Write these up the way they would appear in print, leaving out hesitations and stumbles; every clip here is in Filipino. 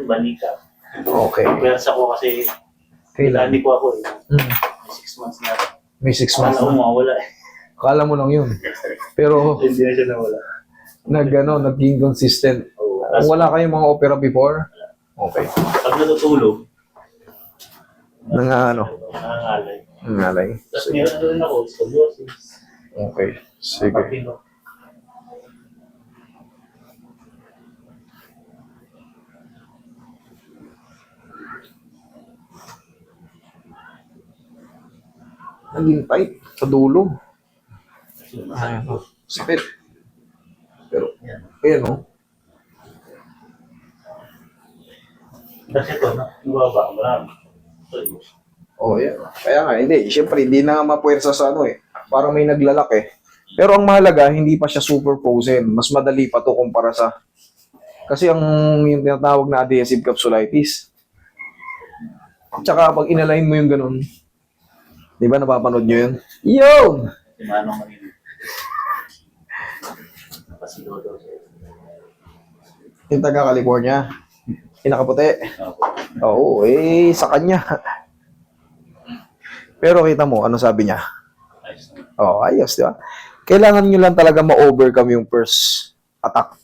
Banika. Okay. Pwersa ko kasi Kailan? hindi ko ako eh. Mm. 6 months na. May 6 months Wala na. mawawala eh. Kala mo lang yun. Pero, Hindi na siya nawala. naging consistent. Oo. Kung wala kayong mga opera before, okay. Pag natutulog, Nangangalay. nangangalay. Tapos meron na rin ako, scoliosis. Okay. Sige. Papino. Naging tight sa dulo. Ayan. Sakit. Pero, ayan o. Kasi ito, nababa, marami. Oh, yan. Kaya nga, hindi. Siyempre, hindi na mapuwersa sa ano eh. Parang may naglalak eh. Pero ang mahalaga, hindi pa siya super frozen. Mas madali pa to kumpara sa... Kasi ang yung tinatawag na adhesive capsulitis. Tsaka pag inalign mo yung ganun, di ba napapanood nyo yun? Yun! Si Manong Manili. Napasidodo siya. Yung taga California. Yung nakaputi. Opo. Oo, eh, sa kanya. Pero kita mo, ano sabi niya? Ayos na. Oh, ayos, di ba? Kailangan nyo lang talaga ma-overcome yung first attack.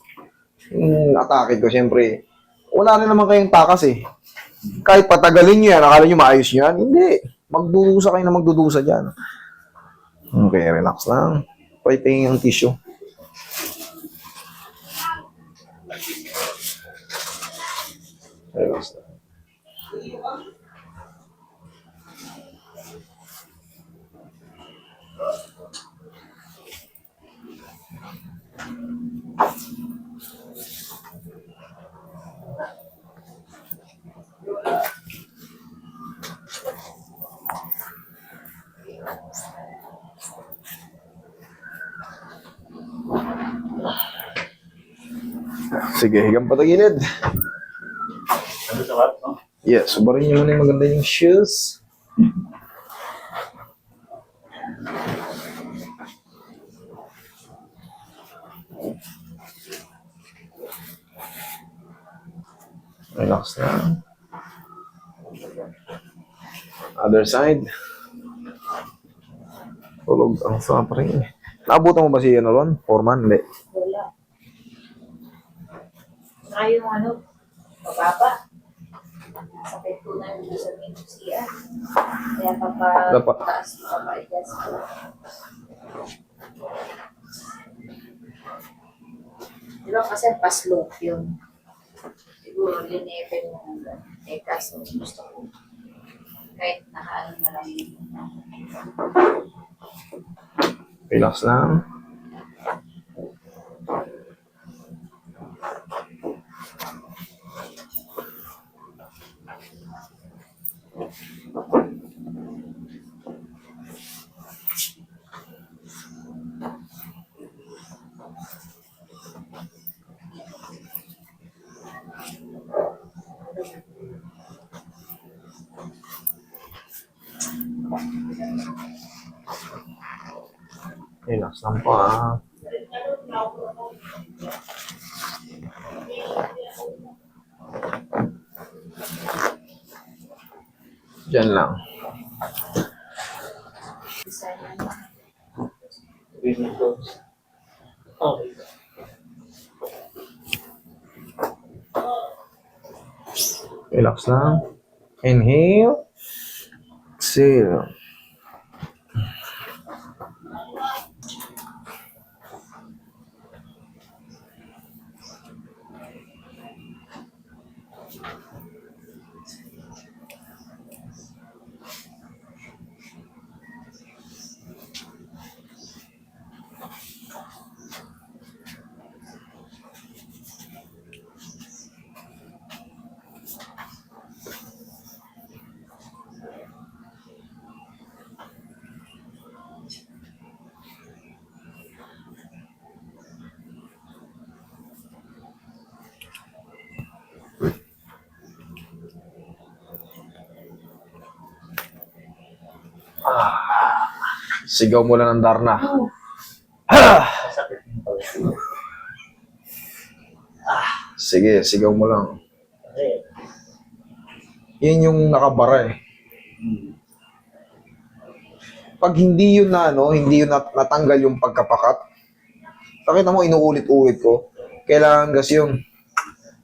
Yung atake ko, syempre, wala rin naman kayong takas eh. Kahit patagalin nyo yan, akala nyo maayos nyo yan, hindi. Magdudusa kayo na magdudusa dyan. Okay, relax lang. Pwede yung tissue. Relax lang. Sige, higang patagilid. Ano sa kat, no? Yes, subarin nyo muna yung maganda yung shoes. Relax na. Other side. Tulog ang suffering. Naabutan mo ba si ano ron? Foreman? Hindi. Wala. Saka yung mababa. Sakit po na yung sa siya. Kaya Dapat. taas pa ma-adjust ko. Di ba kasi pa-slope yun. Siguro linepen mo hanggang. Eh kaso gusto ko kahit nakaano na lang yun. Relax lang. Relax lang po ah. Diyan lang. Isa yan. Winning clothes. Okay. Relax lang. Inhale. Exhale. Sigaw mo lang ng Darna. Masakit yung pala. Sige, sigaw mo lang. Okay. Yan yung nakabara eh. Pag hindi yun na, ano, hindi yun natanggal yung pagkapakat, pakita mo, inuulit-ulit ko, kailangan gas yun.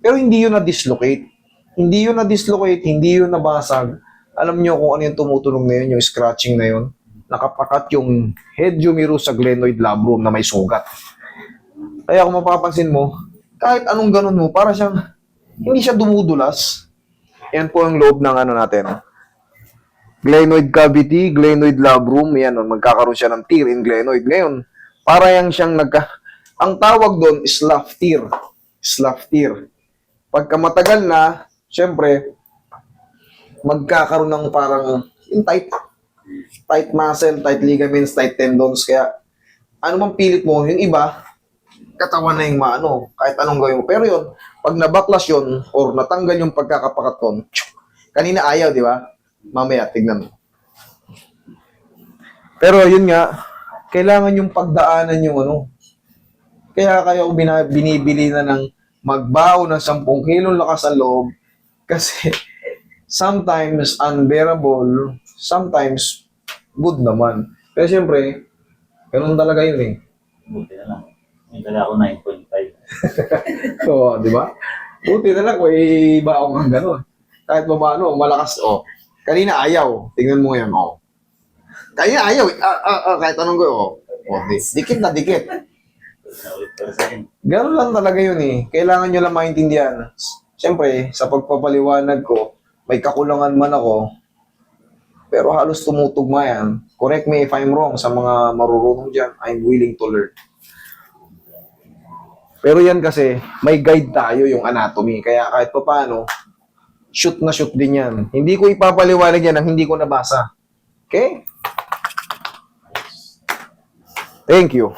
Pero hindi yun na-dislocate. Hindi yun na-dislocate, hindi yun nabasag. Alam nyo kung ano yung tumutunog na yun, yung scratching na yun. Nakapakat yung head humerus sa glenoid labrum na may sugat. Kaya kung mapapansin mo, kahit anong ganun mo, para siyang, hindi siya dumudulas. Yan po ang loob ng ano natin. Glenoid cavity, glenoid labrum, yan, magkakaroon siya ng tear in glenoid. Ngayon, para yang siyang ang tawag doon is slough tear. Slough tear. Pagka matagal na, syempre, magkakaroon ng parang yung tight muscle, tight ligaments, tight tendons. Kaya, ano man pilit mo, yung iba, katawan na yung maano, kahit anong gawin mo. Pero yun, pag nabaklas yun, or natanggal yung pagkakapakat doon, kanina ayaw, di ba? Mamaya, tignan mo. Pero yun nga, kailangan yung pagdaanan yung ano. Kaya kayo binibili na ng magbaho ng 10 kilong lakas sa loob kasi sometimes unbearable, sometimes good naman. Pero siyempre, ganun talaga yun eh. Buti na lang. May dala ako 9.5. So, di ba? Buti na lang kung ibaong kang gano'n. Kahit pa paano, malakas. Oh. Kanina ayaw. Tingnan mo yan. Oh. Kanina ayaw. Kahit anong gawin. Oh. Dikit na dikit. Naulit para sa akin. Ganun lang talaga yun eh. Kailangan nyo lang maintindihan. Siyempre, sa pagpapaliwanag ko, may kakulangan man ako, pero halos tumutugma yan. Correct me if I'm wrong sa mga marurunong dyan. I'm willing to learn. Pero yan kasi, may guide tayo yung anatomy. Kaya kahit pa paano, shoot na shoot din yan. Hindi ko ipapaliwanag yan ang hindi ko nabasa. Okay? Thank you.